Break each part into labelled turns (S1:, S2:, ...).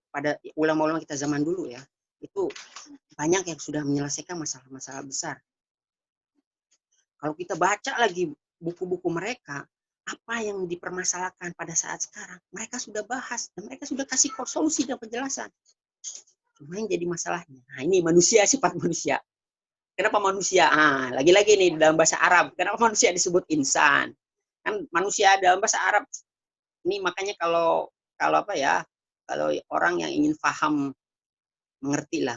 S1: pada ulama-ulama kita zaman dulu ya, itu banyak yang sudah menyelesaikan masalah-masalah besar. Kalau kita baca lagi buku-buku mereka, apa yang dipermasalahkan pada saat sekarang, mereka sudah bahas dan mereka sudah kasih solusi dan penjelasan. Cuma yang jadi masalahnya, nah ini manusia, sifat manusia. Kenapa manusia? Ah, lagi-lagi nih dalam bahasa Arab, kenapa manusia disebut insan? Kan manusia dalam bahasa Arab ini makanya kalau kalau apa ya, kalau orang yang ingin paham, mengerti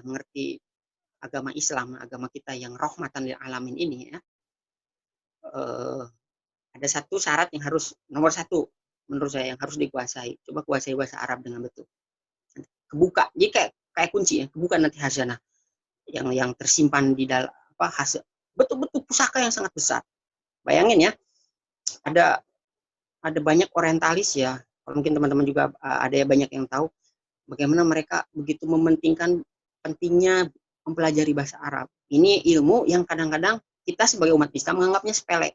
S1: agama Islam, agama kita yang rahmatan lil alamin ini ya, eh, ada satu syarat yang harus nomor satu menurut saya yang harus dikuasai. Coba kuasai bahasa Arab dengan betul. Kebuka, jadi kayak kunci ya, kebuka nanti hazanah yang tersimpan di dalam apa hasil betul-betul pusaka yang sangat besar. Bayangin ya, ada banyak orientalis ya. Kalau mungkin teman-teman juga ada banyak yang tahu bagaimana mereka begitu mementingkan pentingnya mempelajari bahasa Arab. Ini ilmu yang kadang-kadang kita sebagai umat Islam menganggapnya sepele.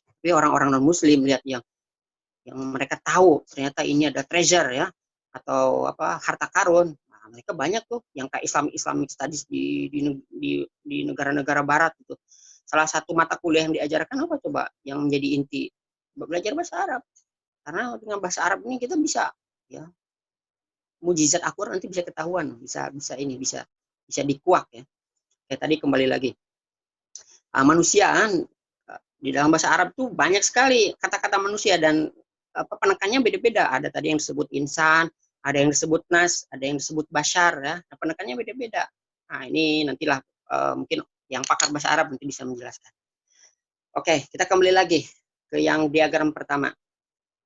S1: Tapi orang-orang non-Muslim lihat yang mereka tahu ternyata ini ada treasure ya atau apa harta karun. Nah, mereka banyak tuh yang kayak Islamic studies di negara-negara barat itu. Salah satu mata kuliah yang diajarkan apa coba yang menjadi inti belajar bahasa Arab. Karena dengan bahasa Arab ini kita bisa ya mujizat Al-Qur'an nanti bisa ketahuan, bisa bisa ini bisa dikuak ya. Kayak tadi kembali lagi. Manusia di dalam bahasa Arab tuh banyak sekali kata-kata manusia dan apa penekannya beda-beda. Ada tadi yang disebut insan, ada yang disebut nas, ada yang disebut bashar ya. Nah, penekannya beda-beda. Nah, ini nantilah mungkin yang pakar bahasa Arab nanti bisa menjelaskan. Oke, kita kembali lagi ke yang diagram pertama.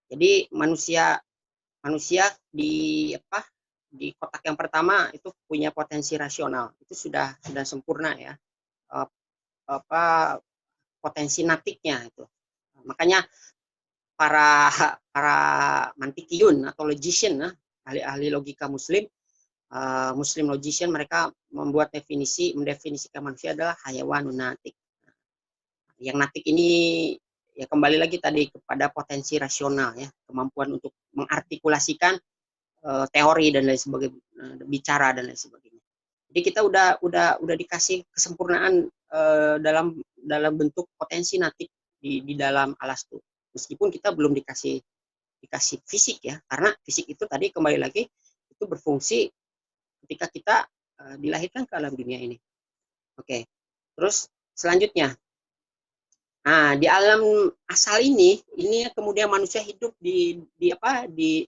S1: Jadi manusia di apa di kotak yang pertama itu punya potensi rasional. Itu sudah sempurna ya. Apa potensi natiknya itu. Makanya para para mantikiyun atau logician ahli-ahli logika muslim muslim logician mereka mendefinisikan manusia adalah hayawanun natik. Yang natik ini ya kembali lagi tadi kepada potensi rasional ya, kemampuan untuk mengartikulasikan teori dan lain sebagainya, bicara dan lain sebagainya. Jadi kita udah dikasih kesempurnaan dalam bentuk potensi natik di dalam Alastu. Meskipun kita belum dikasih fisik ya, karena fisik itu tadi kembali lagi itu berfungsi ketika kita dilahirkan ke alam dunia ini. Oke, terus selanjutnya, nah di alam asal ini kemudian manusia hidup di apa di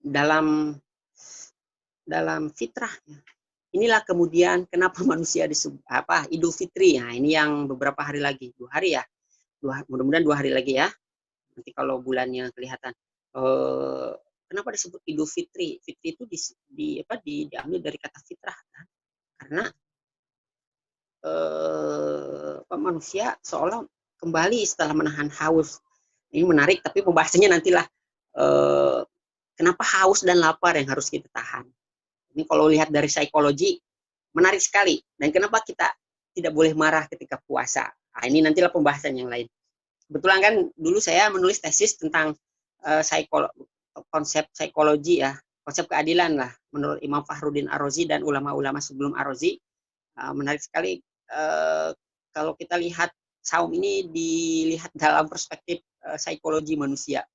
S1: dalam fitrahnya. Inilah kemudian kenapa manusia disebut apa Idul Fitri. Nah ini yang beberapa hari lagi, 2 hari ya, mudah-mudahan 2 hari lagi ya. Nanti kalau bulannya kelihatan. Kenapa disebut Idul Fitri? Fitri itu diambil dari kata fitrah kan? Karena manusia seolah kembali setelah menahan haus. Ini menarik, tapi pembahasannya nantilah. Kenapa haus dan lapar yang harus kita tahan? Ini kalau lihat dari psikologi menarik sekali. Dan kenapa kita tidak boleh marah ketika puasa? Nah, ini nantilah pembahasan yang lain. Kebetulan kan dulu saya menulis tesis tentang konsep psikologi ya, konsep keadilan lah menurut Imam Fakhruddin Ar-Razi dan ulama-ulama sebelum Ar-Razi. Menarik sekali kalau kita lihat saum ini dilihat dalam perspektif psikologi manusia.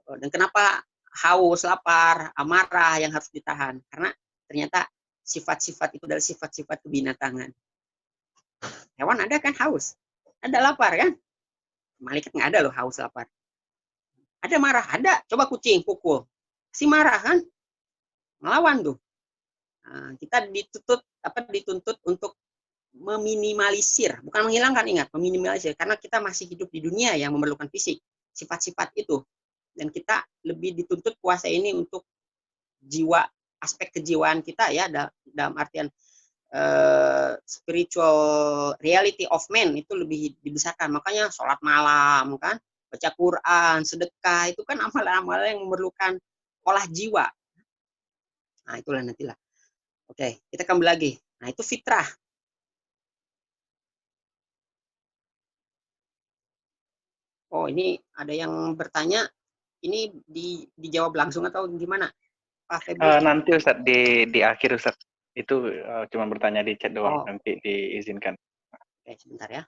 S1: Dan kenapa haus, lapar, amarah yang harus ditahan? Karena ternyata sifat-sifat itu adalah sifat-sifat kebinatangan. Hewan ada kan haus, ada lapar kan? Malaikat nggak ada loh haus lapar. Ada marah, ada. Coba kucing pukul, si marah kan? Melawan tuh. Nah, kita dituntut untuk meminimalisir, bukan menghilangkan, ingat, meminimalisir, karena kita masih hidup di dunia yang memerlukan fisik, sifat-sifat itu, dan kita lebih dituntut puasa ini untuk jiwa, aspek kejiwaan kita ya, dalam artian spiritual reality of man itu lebih dibesarkan. Makanya sholat malam kan, baca Quran, sedekah itu kan amalan-amalan yang memerlukan olah jiwa. Nah itulah nantilah. Oke, kita kembali lagi. Nah itu fitrah. Oh ini ada yang bertanya, ini dijawab langsung atau gimana? Pak Febri?
S2: Nanti Ustadz di akhir Ustadz. Itu cuma bertanya di chat doang,
S1: Oh,
S2: nanti diizinkan.
S1: oke, sebentar ya.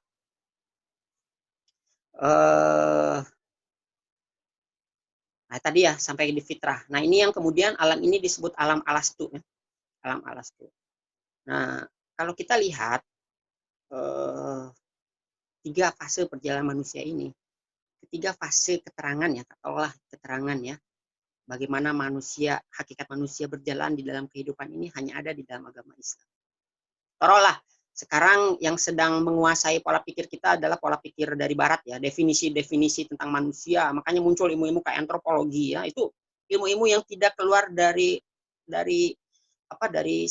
S1: Nah, tadi ya sampai di fitrah. Nah, ini yang kemudian alam ini disebut alam alastu, ya. Alam alastu. Nah, kalau kita lihat tiga fase perjalanan manusia ini, ketiga fase keterangan ya, katakanlah keterangan ya, bagaimana manusia, hakikat manusia berjalan di dalam kehidupan ini hanya ada di dalam agama Islam. Taruhlah sekarang yang sedang menguasai pola pikir kita adalah pola pikir dari barat ya, definisi-definisi tentang manusia, makanya muncul ilmu-ilmu kayak antropologi ya, itu ilmu-ilmu yang tidak keluar dari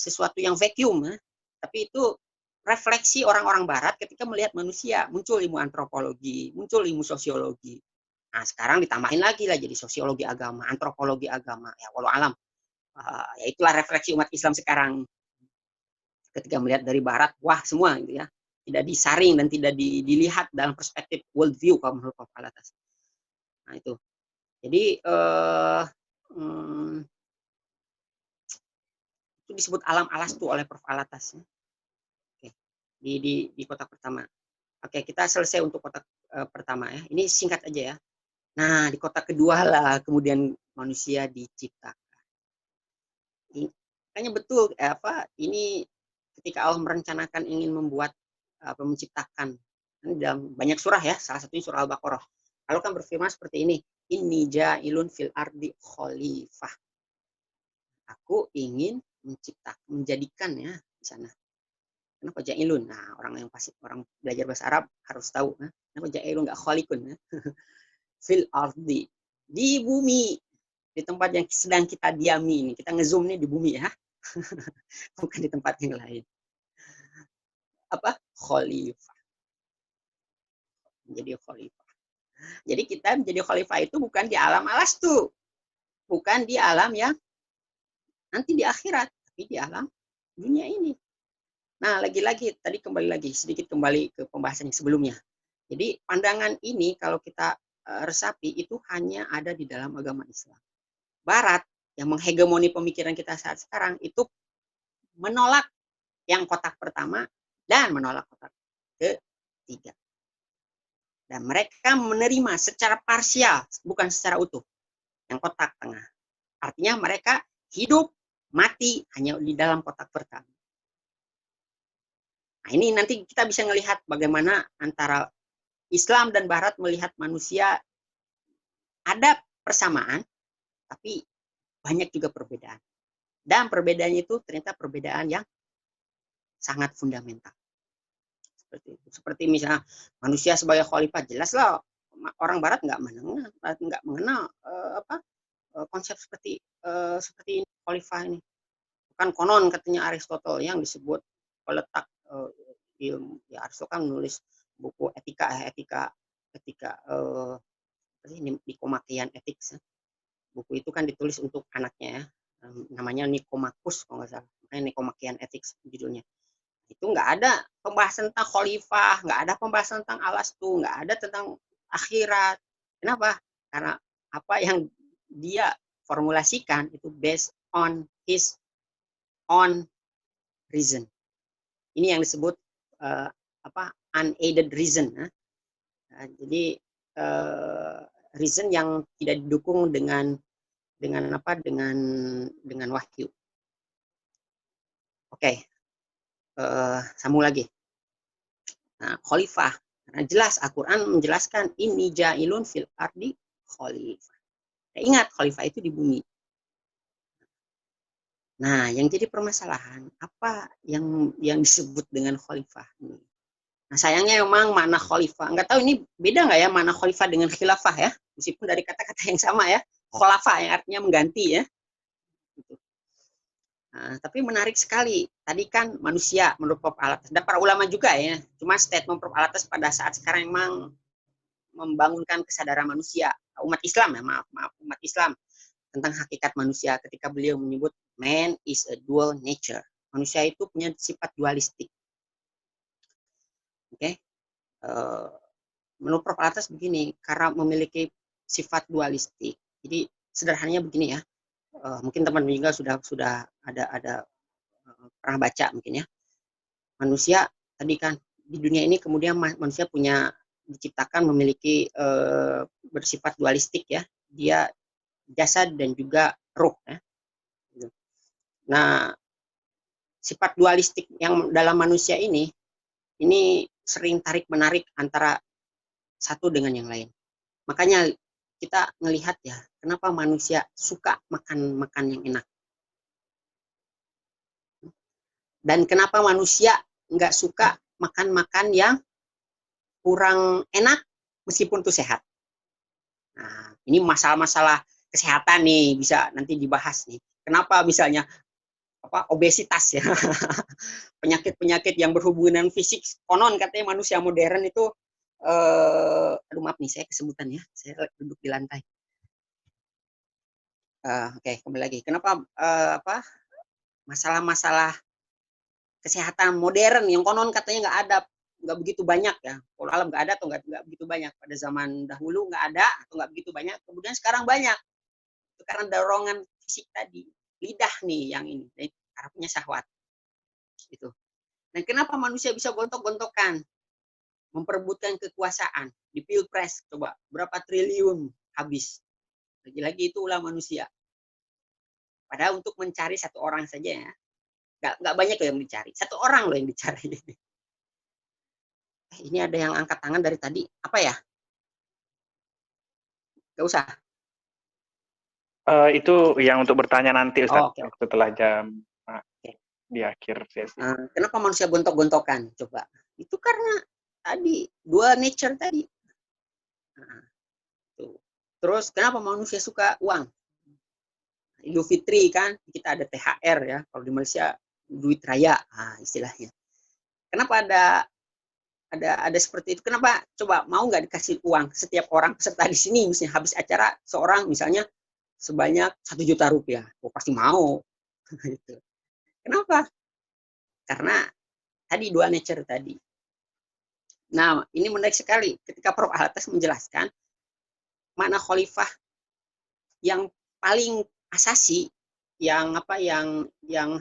S1: sesuatu yang vacuum ya. Tapi itu refleksi orang-orang barat ketika melihat manusia, muncul ilmu antropologi, muncul ilmu sosiologi. Nah, sekarang ditambahin lagi lah jadi sosiologi agama, antropologi agama, ya walau alam. Ya itulah refleksi umat Islam sekarang. Ketika melihat dari barat, wah semua gitu ya. Tidak disaring dan tidak dilihat dalam perspektif world view kalau menurut Pak Alatas. Nah, itu. Jadi itu disebut alam alastu oleh Prof. Alatas. Oke. Di kotak pertama. Oke, kita selesai untuk kotak pertama ya. Ini singkat aja ya. Nah, di kotak kedua lah kemudian manusia diciptakan. Kayaknya betul ini ketika Allah merencanakan ingin membuat menciptakan dalam banyak surah ya, salah satunya surah Al-Baqarah. Allah kan berfirman seperti ini, inni ja'ilun fil ardi khalifah. Aku ingin menjadikan ya di sana. Kenapa ja'ilun? Nah, orang belajar bahasa Arab harus tahu. Kenapa ja'ilun nggak khalikun? Fil ardi, di bumi, di tempat yang sedang kita diami ini. Kita ngezoom nih di bumi ya. Bukan di tempat yang lain. Khalifah. Menjadi khalifah. Jadi kita menjadi khalifah itu bukan di alam alastu. Bukan di alam yang nanti di akhirat. Tapi di alam dunia ini. Nah, lagi-lagi, tadi sedikit kembali ke pembahasan yang sebelumnya. Jadi pandangan ini kalau kita resapi itu hanya ada di dalam agama Islam. Barat yang menghegemoni pemikiran kita saat sekarang itu menolak yang kotak pertama dan menolak kotak ketiga. Dan mereka menerima secara parsial, bukan secara utuh, yang kotak tengah. Artinya mereka hidup, mati hanya di dalam kotak pertama. Nah, ini nanti kita bisa melihat bagaimana antara Islam dan Barat melihat manusia ada persamaan, tapi banyak juga perbedaan. Dan perbedaannya itu ternyata perbedaan yang sangat fundamental. Seperti misalnya manusia sebagai khalifah, jelas lah orang Barat nggak mengenal konsep seperti ini khalifah ini. Kan konon katanya Aristotle yang disebut peletak ilmu. Ya Aristotle kan menulis buku etika Nikomachean Ethics. Buku itu kan ditulis untuk anaknya ya. Namanya Nicomacheus kalau nggak salah. Makanya Nikomachean Ethics judulnya. Itu nggak ada pembahasan tentang khalifah, nggak ada pembahasan tentang alastu, nggak ada tentang akhirat. Kenapa? Karena apa yang dia formulasikan itu based on his own reason. Ini yang disebut unaided reason. Jadi reason yang tidak didukung dengan wahyu. Oke. Sambung lagi. Nah, khalifah. Karena jelas Al-Quran menjelaskan ini ja'ilun fil ardi khalifah. Nah, ingat khalifah itu di bumi. Nah, yang jadi permasalahan apa yang disebut dengan khalifah ini? Nah, sayangnya memang makna khalifah. Enggak tahu ini beda nggak ya makna khalifah dengan khilafah ya? Meskipun dari kata-kata yang sama ya. Khalafah yang artinya mengganti ya. Gitu. Nah, tapi menarik sekali. Tadi kan manusia menurut Prof. Alatas dan para ulama juga ya. Cuma statement Prof. Alatas pada saat sekarang memang membangunkan kesadaran manusia, umat Islam ya, maaf umat Islam tentang hakikat manusia ketika beliau menyebut man is a dual nature. Manusia itu punya sifat dualistik. Oke. Menurut Prof. Alatas begini, karena memiliki sifat dualistik. Jadi sederhananya begini ya. mungkin teman-teman juga sudah ada pernah baca mungkin ya. Manusia tadi kan di dunia ini kemudian manusia diciptakan memiliki bersifat dualistik ya. Dia jasad dan juga ruh ya. Nah, sifat dualistik yang dalam manusia ini sering tarik-menarik antara satu dengan yang lain. Makanya kita ngelihat ya, kenapa manusia suka makan yang enak. Dan kenapa manusia nggak suka makan yang kurang enak meskipun itu sehat. Nah, ini masalah-masalah kesehatan nih, bisa nanti dibahas nih. Kenapa misalnya obesitas ya, penyakit-penyakit yang berhubungan dengan fisik, konon katanya manusia modern itu, aduh maaf nih saya kesebutan ya, saya duduk di lantai. Oke, kembali lagi. Kenapa masalah-masalah kesehatan modern yang konon katanya nggak begitu banyak ya. Kalau alam nggak ada atau nggak begitu banyak. Pada zaman dahulu nggak ada atau nggak begitu banyak. Kemudian sekarang banyak. Itu karena dorongan fisik tadi. Lidah nih yang ini. Karena punya syahwat. Gitu. Dan kenapa manusia bisa gontok-gontokan? Memperebutkan kekuasaan. Di pilpres, coba berapa triliun habis. Lagi-lagi itu ulah manusia. Padahal untuk mencari satu orang saja ya. Nggak banyak yang dicari. Satu orang loh yang dicari. Ini ada yang angkat tangan dari tadi. Apa ya? Nggak usah.
S2: Itu yang untuk bertanya nanti Ustaz,
S1: Okay.
S2: setelah jam di akhir sesi.
S1: Kenapa manusia gontok-gontokan? Coba. Itu karena tadi dua nature tadi. Tuh. Terus kenapa manusia suka uang? Idul Fitri kan kita ada THR ya. Kalau di Malaysia duit raya, istilahnya. Kenapa ada seperti itu? Kenapa? Coba mau nggak dikasih uang setiap orang peserta di sini, misalnya habis acara seorang misalnya sebanyak 1 juta rupiah, pasti mau. Kenapa? Karena tadi dua nature tadi. Nah, ini menarik sekali ketika Prof. Alatas menjelaskan makna khalifah yang paling asasi yang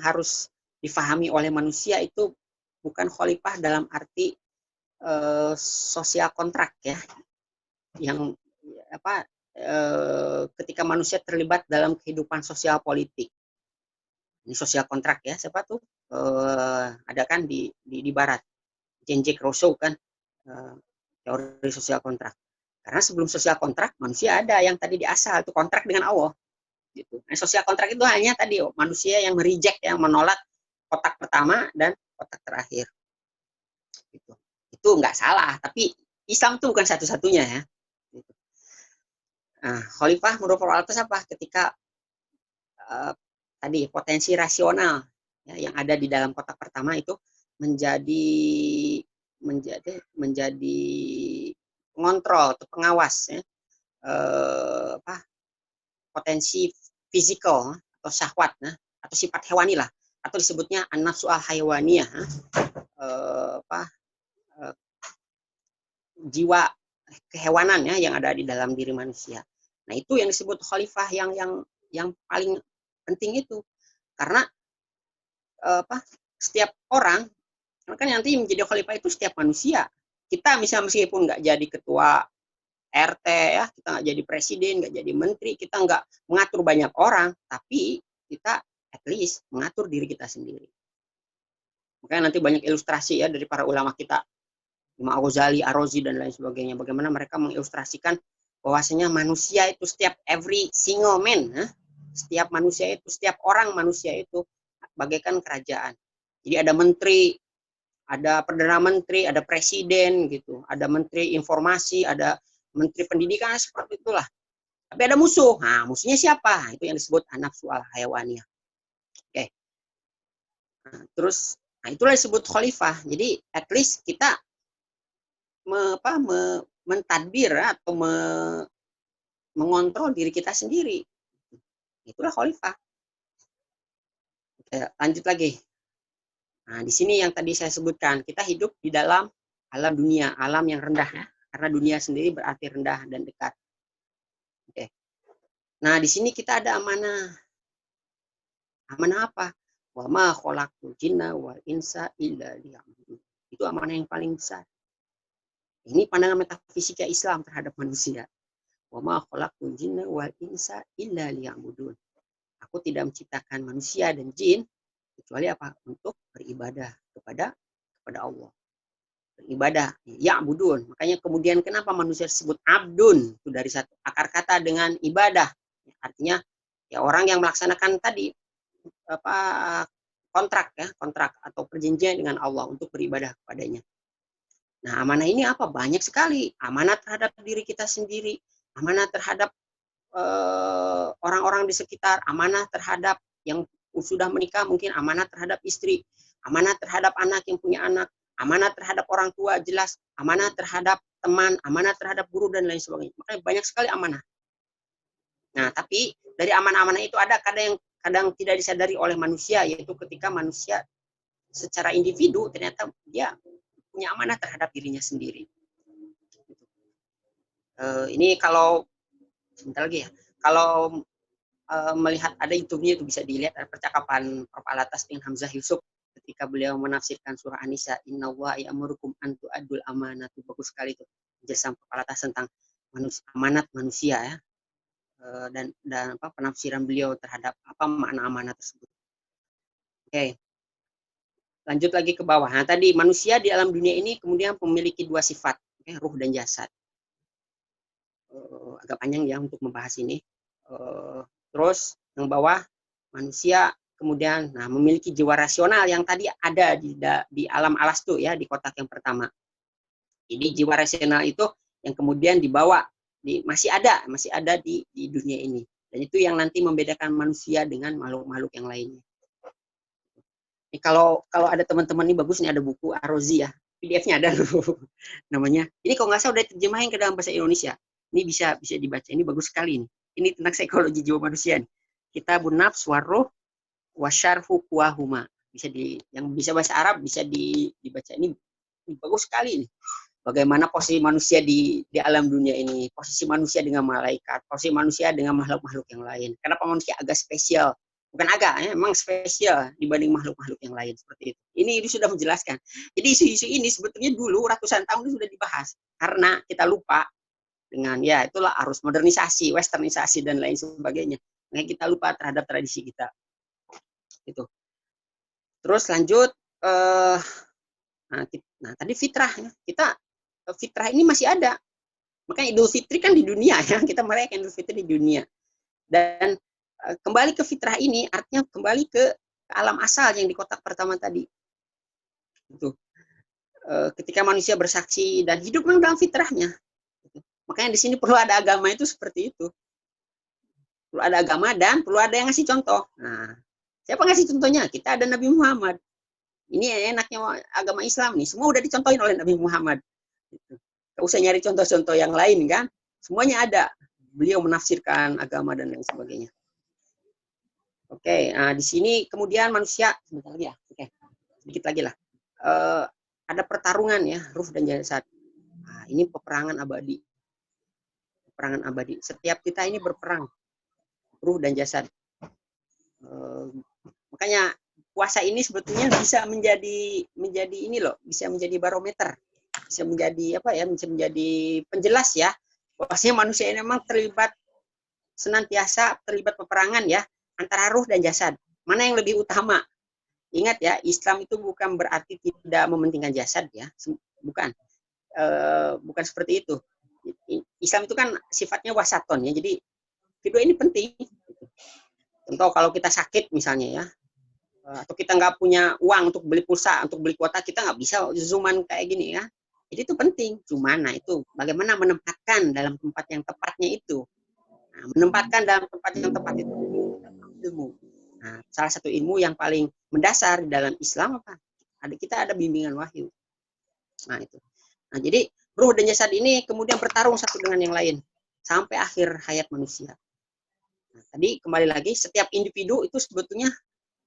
S1: harus difahami oleh manusia itu bukan khalifah dalam arti sosial kontrak ya, yang ketika manusia terlibat dalam kehidupan sosial politik. Ini sosial kontrak ya, siapa tuh ada kan di barat, Jean-Jacques Rousseau kan, teori sosial kontrak. Karena sebelum sosial kontrak manusia ada yang tadi di asal itu kontrak dengan Allah. Gitu. Nah, sosial kontrak itu hanya tadi manusia yang mereject, yang menolak kotak pertama dan kotak terakhir. Gitu. Itu nggak salah, tapi Islam itu bukan satu-satunya ya. Gitu. Nah, khalifah menurut Prof. Alatas apa? Ketika tadi potensi rasional ya, yang ada di dalam kotak pertama itu menjadi pengontrol atau pengawas ya, potensi fisikal atau syahwat ya, atau sifat hewani lah, atau disebutnya an-nafsu al-hayawaniyah, jiwa kehewanan ya yang ada di dalam diri manusia. Nah, itu yang disebut khalifah yang paling penting itu. Karena setiap orang kan nanti menjadi khalifah itu setiap manusia. Kita misalnya meskipun nggak jadi ketua RT ya, kita nggak jadi presiden, nggak jadi menteri, kita nggak mengatur banyak orang, tapi kita at least mengatur diri kita sendiri. Makanya nanti banyak ilustrasi ya dari para ulama kita, Imam Al-Ghazali, Ar-Razi dan lain sebagainya. Bagaimana mereka mengilustrasikan bahwasanya manusia itu every single man, setiap manusia itu, setiap orang manusia itu bagaikan kerajaan. Jadi ada menteri, ada perdana menteri, ada presiden gitu, ada menteri informasi, ada menteri pendidikan, seperti itulah. Tapi ada musuh. Nah, musuhnya siapa? Itu yang disebut an-nafsu al-hayawaniyah. Oke. Nah, terus itulah disebut khalifah. Jadi at least kita mentadbir atau mengontrol diri kita sendiri. Itulah khalifah. Oke, lanjut lagi. Nah, di sini yang tadi saya sebutkan, kita hidup di dalam alam dunia, alam yang rendah ya. Karena dunia sendiri berarti rendah dan dekat. Oke. Nah, di sini kita ada amanah. Amanah apa? Wa ma khalaqtul jinna wal insa illa liya'budun. Itu amanah yang paling besar. Ini pandangan metafisika Islam terhadap manusia. Wa ma khalaqtul jinna wal insa illa liya'budun. Aku tidak menciptakan manusia dan jin kecuali apa? Untuk beribadah kepada Allah. Beribadah, ya'budun. Makanya kemudian kenapa manusia disebut abdun? Itu dari satu akar kata dengan ibadah. Artinya ya orang yang melaksanakan tadi apa kontrak atau perjanjian dengan Allah untuk beribadah kepadanya. Nah, amanah ini apa? Banyak sekali. Amanah terhadap diri kita sendiri, amanah terhadap orang-orang di sekitar, amanah terhadap yang sudah menikah, mungkin amanah terhadap istri, amanah terhadap anak yang punya anak, amanah terhadap orang tua jelas, amanah terhadap teman, amanah terhadap guru dan lain sebagainya. Makanya banyak sekali amanah. Nah, tapi dari amanah-amanah itu ada kadang tidak disadari oleh manusia, yaitu ketika manusia secara individu ternyata dia punya amanah terhadap dirinya sendiri. Ini kalau sebentar lagi ya, kalau melihat ada YouTube-nya itu bisa dilihat ada percakapan Prof. Alatas dengan Hamzah Yusuf ketika beliau menafsirkan surah An-Nisa, Innallaha ya'murukum an tu'addul amanah. Itu bagus sekali itu penjelasan Prof. Alatas tentang amanat manusia ya. Dan apa penafsiran beliau terhadap apa makna amanah tersebut. Oke. Lanjut lagi ke bawah. Nah, tadi manusia di alam dunia ini kemudian memiliki dua sifat, ruh dan jasad. Agak panjang ya untuk membahas ini. Terus yang bawah manusia kemudian memiliki jiwa rasional yang tadi ada di alam alastu ya, di kotak yang pertama. Jadi jiwa rasional itu yang kemudian dibawa masih ada di dunia ini. Dan itu yang nanti membedakan manusia dengan makhluk-makhluk yang lainnya. Ini kalau ada teman-teman ini bagus, nih ada buku Ar-Razi ya, PDF-nya ada loh namanya. Ini kalau nggak salah udah terjemahin ke dalam bahasa Indonesia. Ini bisa dibaca, ini bagus sekali nih. Ini tentang psikologi jiwa manusia nih. Kitabun Nafs Warruh Wasyarhu Kuahuma. Yang bisa bahasa Arab bisa dibaca. Ini bagus sekali nih. Bagaimana posisi manusia di alam dunia ini, posisi manusia dengan malaikat, posisi manusia dengan makhluk-makhluk yang lain. Kenapa manusia agak spesial? Bukan agak, ya, memang spesial dibanding makhluk-makhluk yang lain seperti itu. Ini sudah menjelaskan. Jadi isu-isu ini sebetulnya dulu ratusan tahun sudah dibahas. Karena kita lupa dengan ya itulah arus modernisasi, westernisasi dan lain sebagainya. Nah, kita lupa terhadap tradisi kita. Itu. Terus lanjut nah tadi fitrah ya. Fitrah ini masih ada. Makanya Idul Fitri kan di dunia ya, kita merayakan Idul Fitri di dunia. Dan kembali ke fitrah ini artinya kembali ke alam asal yang di kotak pertama tadi. Itu. Ketika manusia bersaksi dan hidup memang dalam fitrahnya. Makanya di sini perlu ada agama itu seperti itu. Perlu ada agama dan perlu ada yang ngasih contoh. Nah, siapa ngasih contohnya? Kita ada Nabi Muhammad. Ini enaknya agama Islam nih, semua udah dicontohin oleh Nabi Muhammad. Gak usah nyari contoh-contoh yang lain kan, semuanya ada. Beliau menafsirkan agama dan lain sebagainya. Oke, nah di sini kemudian manusia sebentar lagi ya. Oke, sedikit lagi lah. Ada pertarungan ya, ruh dan jasad. Nah, ini peperangan abadi. Peperangan abadi. Setiap kita ini berperang, ruh dan jasad. Makanya puasa ini sebetulnya bisa menjadi ini loh, bisa menjadi barometer, bisa menjadi apa ya, bisa menjadi penjelas ya. Bahwasanya manusia ini memang senantiasa terlibat peperangan ya antara ruh dan jasad. Mana yang lebih utama? Ingat ya, Islam itu bukan berarti tidak mementingkan jasad ya, bukan. Bukan seperti itu. Islam itu kan sifatnya wasaton ya, jadi kedua ini penting. Contoh kalau kita sakit misalnya ya, atau kita nggak punya uang untuk beli pulsa, untuk beli kuota, kita nggak bisa zooman kayak gini ya. Jadi itu penting. Cuman, itu bagaimana menempatkan dalam tempat yang tepatnya itu. Nah, menempatkan dalam tempat yang tepat itu ilmu. Nah, salah satu ilmu yang paling mendasar dalam Islam apa? Kita ada bimbingan wahyu. Nah itu. Nah jadi ruh dan jasad ini kemudian bertarung satu dengan yang lain sampai akhir hayat manusia. Nah, tadi kembali lagi, setiap individu itu sebetulnya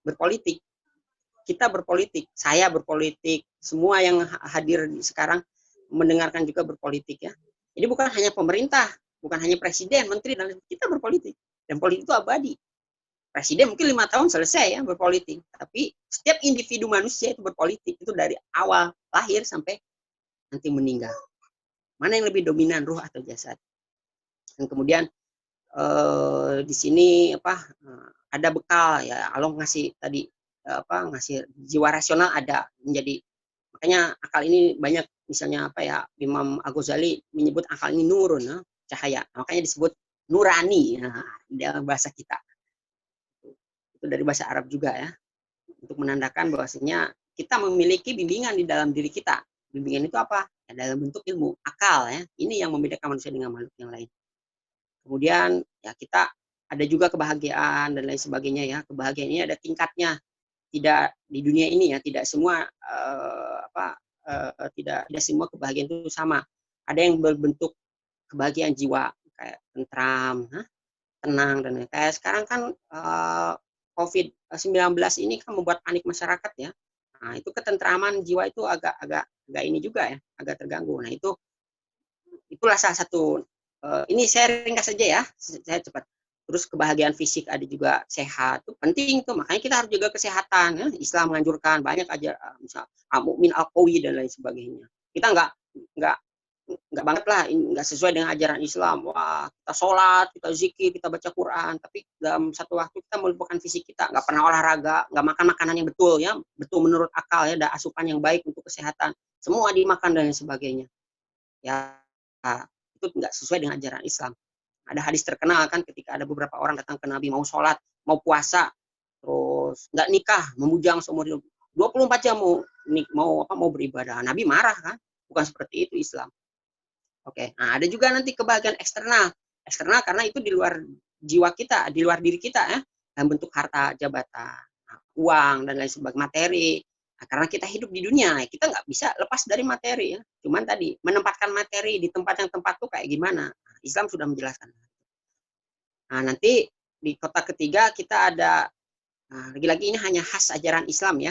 S1: berpolitik. Kita berpolitik, saya berpolitik, semua yang hadir sekarang mendengarkan juga berpolitik ya. Jadi bukan hanya pemerintah, bukan hanya presiden, menteri, dan kita berpolitik. Dan politik itu abadi. Presiden mungkin 5 tahun selesai ya berpolitik, tapi setiap individu manusia itu berpolitik itu dari awal lahir sampai nanti meninggal. Mana yang lebih dominan, ruh atau jasad? Dan kemudian di sini ada bekal ya, Allah ngasih tadi ngasih jiwa rasional ada, menjadi makanya akal ini banyak, misalnya Imam Al-Ghazali menyebut akal ini nurun, cahaya, makanya disebut nurani dalam bahasa kita. Itu dari bahasa Arab juga ya, untuk menandakan bahwasanya kita memiliki bimbingan di dalam diri kita. Bimbingan itu apa? Ya, dalam bentuk ilmu, akal ya. Ini yang membedakan manusia dengan makhluk yang lain. Kemudian ya kita ada juga kebahagiaan dan lain sebagainya ya. Kebahagiaan ini ada tingkatnya. Tidak di dunia ini ya, tidak semua tidak semua kebahagiaan itu sama. Ada yang berbentuk kebahagiaan jiwa kayak tentram, tenang dan lain. Kayak sekarang kan COVID-19 ini kan membuat panik masyarakat ya. Nah, itu ketentraman jiwa itu agak ini juga ya, agak terganggu. Nah, itulah salah satu ini saya ringkas saja ya, saya cepat. Terus kebahagiaan fisik ada juga, sehat itu penting tuh, makanya kita harus jaga kesehatan ya. Islam menganjurkan banyak aja, misal al-mu'min al-qawi dan lain sebagainya. Kita nggak banget lah, nggak sesuai dengan ajaran Islam. Wah, kita sholat, kita zikir, kita baca Quran, tapi dalam satu waktu kita melupakan fisik kita, nggak pernah olahraga, nggak makan makanan yang betul ya, betul menurut akal ya, ada asupan yang baik untuk kesehatan, semua dimakan dan lain sebagainya. Ya, itu nggak sesuai dengan ajaran Islam. Ada hadis terkenal kan, ketika ada beberapa orang datang ke Nabi mau sholat, mau puasa, terus nggak nikah, memujang seumur hidup, 24 jam mau beribadah. Nabi marah kan, bukan seperti itu Islam. Oke, nah ada juga nanti kebahagiaan eksternal. Eksternal karena itu di luar jiwa kita, di luar diri kita ya, dalam bentuk harta, jabatan, uang dan lain sebagainya, materi. Nah, karena kita hidup di dunia, kita nggak bisa lepas dari materi ya. Cuman tadi menempatkan materi di tempat yang tepat tuh kayak gimana? Nah, Islam sudah menjelaskan. Nah, nanti di kota ketiga kita ada, lagi-lagi ini hanya khas ajaran Islam ya.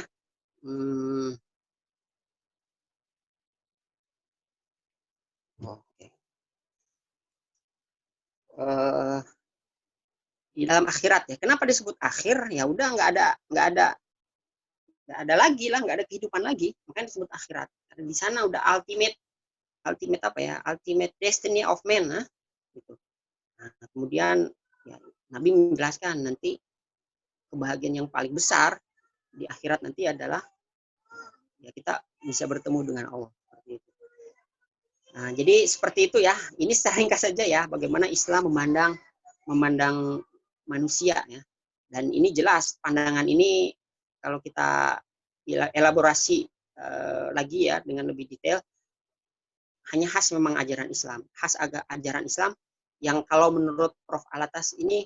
S1: Oke. Di dalam akhirat ya. Kenapa disebut akhir? Ya udah nggak ada lagi lah, nggak ada kehidupan lagi. Makanya disebut akhirat. Karena di sana udah ultimate destiny of man, gitu. Nah, kemudian ya, Nabi menjelaskan nanti kebahagiaan yang paling besar di akhirat nanti adalah ya kita bisa bertemu dengan Allah. Nah, jadi seperti itu ya. Ini secara ringkas saja ya, bagaimana Islam memandang manusia ya. Dan ini jelas pandangan ini kalau kita elaborasi lagi ya dengan lebih detail, hanya khas memang ajaran Islam. Khas ajaran Islam yang kalau menurut Prof. Alatas ini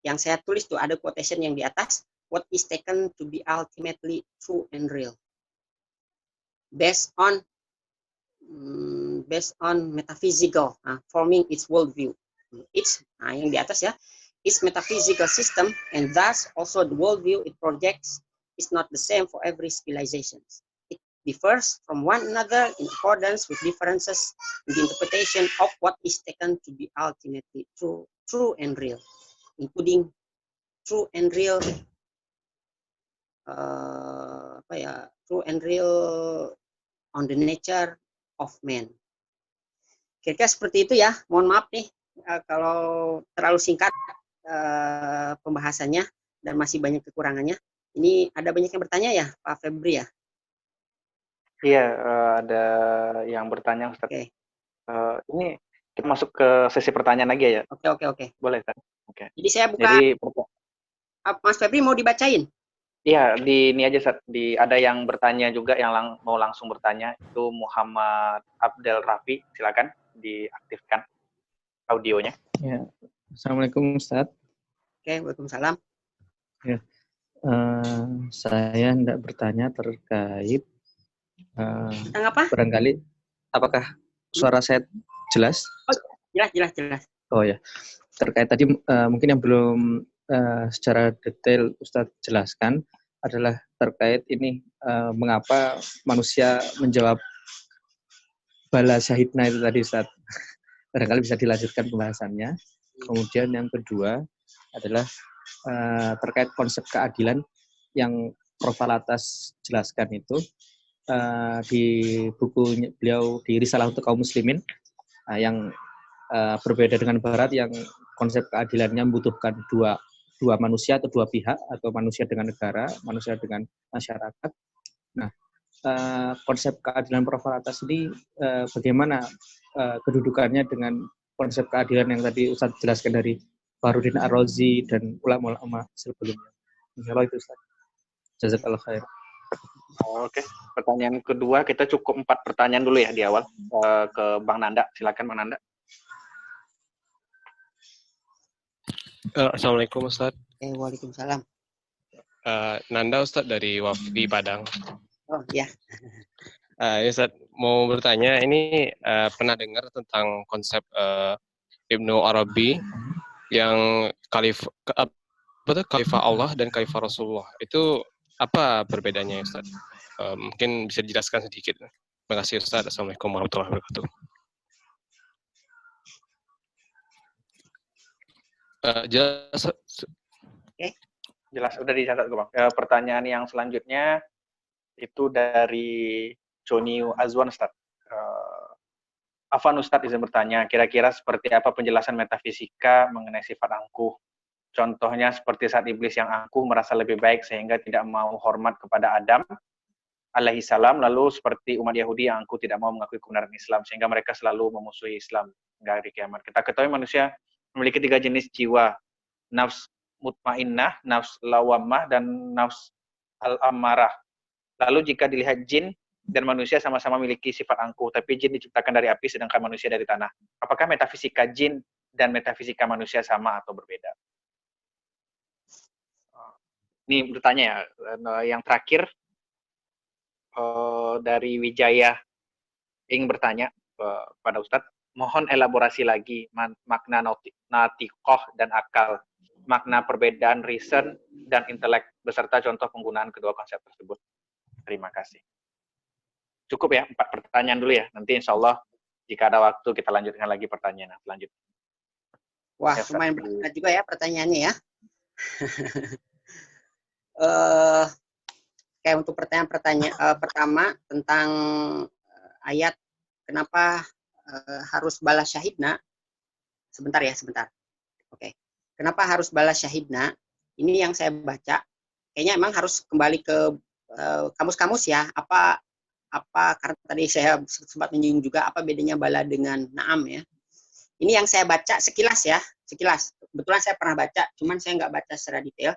S1: yang saya tulis tuh ada quotation yang di atas, what is taken to be ultimately true and real. Based on metaphysical, forming its worldview. Yang di atas ya, its metaphysical system and thus also the worldview it projects is not the same for every civilization. It differs from one another in accordance with differences in the interpretation of what is taken to be ultimately true and real, including true and real true and real on the nature of man. Kira-kira seperti itu ya. Mohon maaf nih kalau terlalu singkat pembahasannya dan masih banyak kekurangannya. Ini ada banyak yang bertanya ya, Pak Febri ya?
S2: Iya, ada yang bertanya, Ustaz.
S1: Oke.
S2: Ini kita masuk ke sesi pertanyaan lagi ya?
S1: Oke.
S2: Boleh kan? Oke.
S1: Jadi saya buka. Jadi, Mas Febri mau dibacain?
S2: Iya, ini aja, Ustaz. Ada yang bertanya juga, yang mau langsung bertanya. Itu Muhammad Abdel Rafi. Silakan diaktifkan audionya.
S3: Ya. Assalamualaikum, Ustaz.
S1: Oke, waalaikumsalam.
S3: Ya. Saya hendak bertanya terkait
S1: tentang apa?
S3: Barangkali apakah suara saya jelas?
S1: Oh, jelas.
S3: Oh ya. Terkait tadi mungkin yang belum secara detail Ustaz jelaskan adalah terkait ini mengapa manusia menjawab bala syahidna itu tadi, Ustaz. Barangkali bisa dilanjutkan pembahasannya. Kemudian yang kedua adalah terkait konsep keadilan yang Prof. Alatas jelaskan itu di buku beliau di Risalah untuk Kaum Muslimin yang berbeda dengan Barat yang konsep keadilannya membutuhkan dua manusia atau dua pihak, atau manusia dengan negara, manusia dengan masyarakat. Nah, konsep keadilan Prof. Alatas ini bagaimana kedudukannya dengan konsep keadilan yang tadi Ustadz jelaskan dari Fahrudin Ar-Razi dan ulama-ulama sebelumnya. Insyaallah itu Ustadz. Jazakallah khair.
S2: Oke, pertanyaan kedua kita cukup 4 pertanyaan dulu ya di awal ke Bang Nanda. Silakan Bang Nanda.
S4: Assalamualaikum Ustadz.
S1: Waalaikumsalam.
S4: Nanda Ustadz dari Wafi Padang.
S1: Oh ya.
S4: Ya Ustadz, mau bertanya, ini pernah dengar tentang konsep Ibnu Arabi yang khalifah Allah dan khalifah Rasulullah. Itu apa perbedaannya Ustadz? Mungkin bisa dijelaskan sedikit. Terima kasih Ustadz. Assalamualaikum warahmatullahi wabarakatuh. Jelas.
S2: Jelas, udah dicatat Bang. Pertanyaan yang selanjutnya itu dari Joni Azwan Ustaz. Afan Ustaz izin bertanya, kira-kira seperti apa penjelasan metafisika mengenai sifat angkuh? Contohnya seperti saat iblis yang angkuh merasa lebih baik sehingga tidak mau hormat kepada Adam alaihissalam, lalu seperti umat Yahudi yang angkuh tidak mau mengakui kebenaran Islam sehingga mereka selalu memusuhi Islam hingga hari kiamat. Kita ketahui manusia memiliki 3 jenis jiwa, nafs mutmainnah, nafs lawamah, dan nafs al-ammarah. Lalu jika dilihat jin dan manusia sama-sama memiliki sifat angkuh, tapi jin diciptakan dari api sedangkan manusia dari tanah. Apakah metafisika jin dan metafisika manusia sama atau berbeda? Ini bertanya ya, yang terakhir dari Wijaya ingin bertanya pada Ustadz, mohon elaborasi lagi makna natikoh dan akal, makna perbedaan reason dan intelek, beserta contoh penggunaan kedua konsep tersebut. Terima kasih. Cukup ya, 4 pertanyaan dulu ya. Nanti insya Allah jika ada waktu kita lanjutkan lagi pertanyaan selanjutnya.
S1: Wah,
S2: Ya,
S1: lumayan berat juga ya pertanyaannya ya. Kayak untuk pertanyaan pertama tentang ayat kenapa harus balas syahidna. Sebentar. Oke. Kenapa harus balas syahidna? Ini yang saya baca. Kayaknya emang harus kembali ke kamus-kamus ya. Apa karena tadi saya sempat menyinggung juga apa bedanya bala dengan na'am ya. Ini yang saya baca sekilas ya, sekilas. Kebetulan saya pernah baca, cuman saya nggak baca secara detail.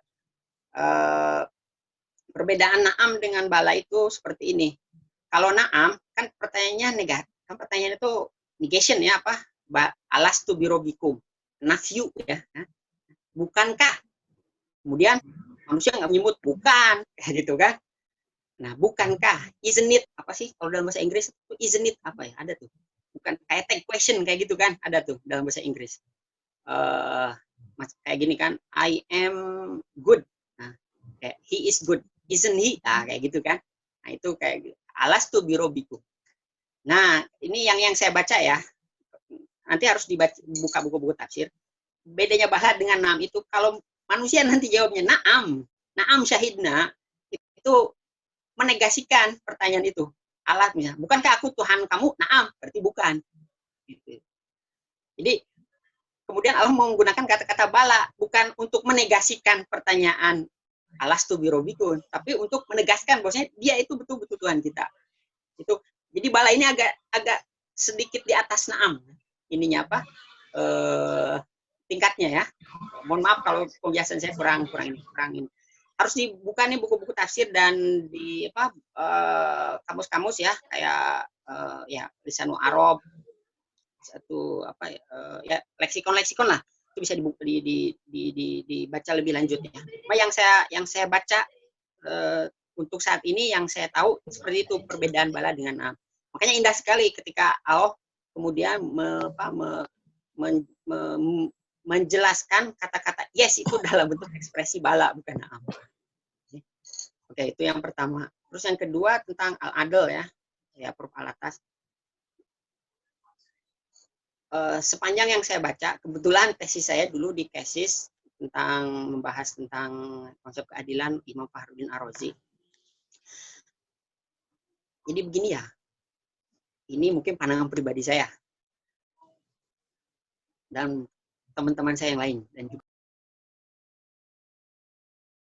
S1: Perbedaan na'am dengan bala itu seperti ini. Kalau na'am kan pertanyaannya negatif, kan pertanyaan itu negation ya, apa? Alastu birobikum, nafyu ya. Bukankah? Kemudian manusia nggak menyebut bukan, kayak gitu kan? Nah, bukankah? Isn't it? Apa sih kalau dalam bahasa Inggris itu isn't it apa ya? Ada tuh. Bukan kayak tag question kayak gitu kan? Ada tuh dalam bahasa Inggris. Kayak gini kan? I am good. Nah, kayak he is good. Isn't he? Nah, kayak gitu kan. Nah, itu kayak alastu birobikum. Nah, ini yang saya baca ya. Nanti harus buka buku-buku tafsir. Bedanya bala dengan na'am itu kalau manusia nanti jawabnya na'am syahidna, itu menegasikan pertanyaan itu. Alatnya, bukankah aku Tuhan kamu? Na'am, berarti bukan. Gitu. Jadi kemudian Allah menggunakan kata-kata bala bukan untuk menegasikan pertanyaan alastu birobikun, tapi untuk menegaskan bahwasanya dia itu betul-betul Tuhan kita. Itu. Jadi bala ini agak sedikit di atas na'am. Ininya apa? Tingkatnya ya. Mohon maaf kalau pembiasaan saya kurang ini. Harus dibuka nih buku-buku tafsir dan di kamus-kamus ya, kayak ya Lisanul Arab, satu apa ya leksikon lah. Itu bisa dibaca lebih lanjut ya. Nah, yang saya baca untuk saat ini yang saya tahu seperti itu perbedaan bala dengan na'am. Makanya indah sekali ketika Allah kemudian menjelaskan kata-kata yes itu dalam bentuk ekspresi bala bukan na'am. Oke, itu yang pertama. Terus yang kedua tentang al-adl ya Prof. Alatas. Sepanjang yang saya baca, kebetulan tesis saya dulu di tesis tentang membahas tentang konsep keadilan Imam Fakhruddin Ar-Razi. Jadi begini ya, ini mungkin pandangan pribadi saya dan teman-teman saya yang lain dan juga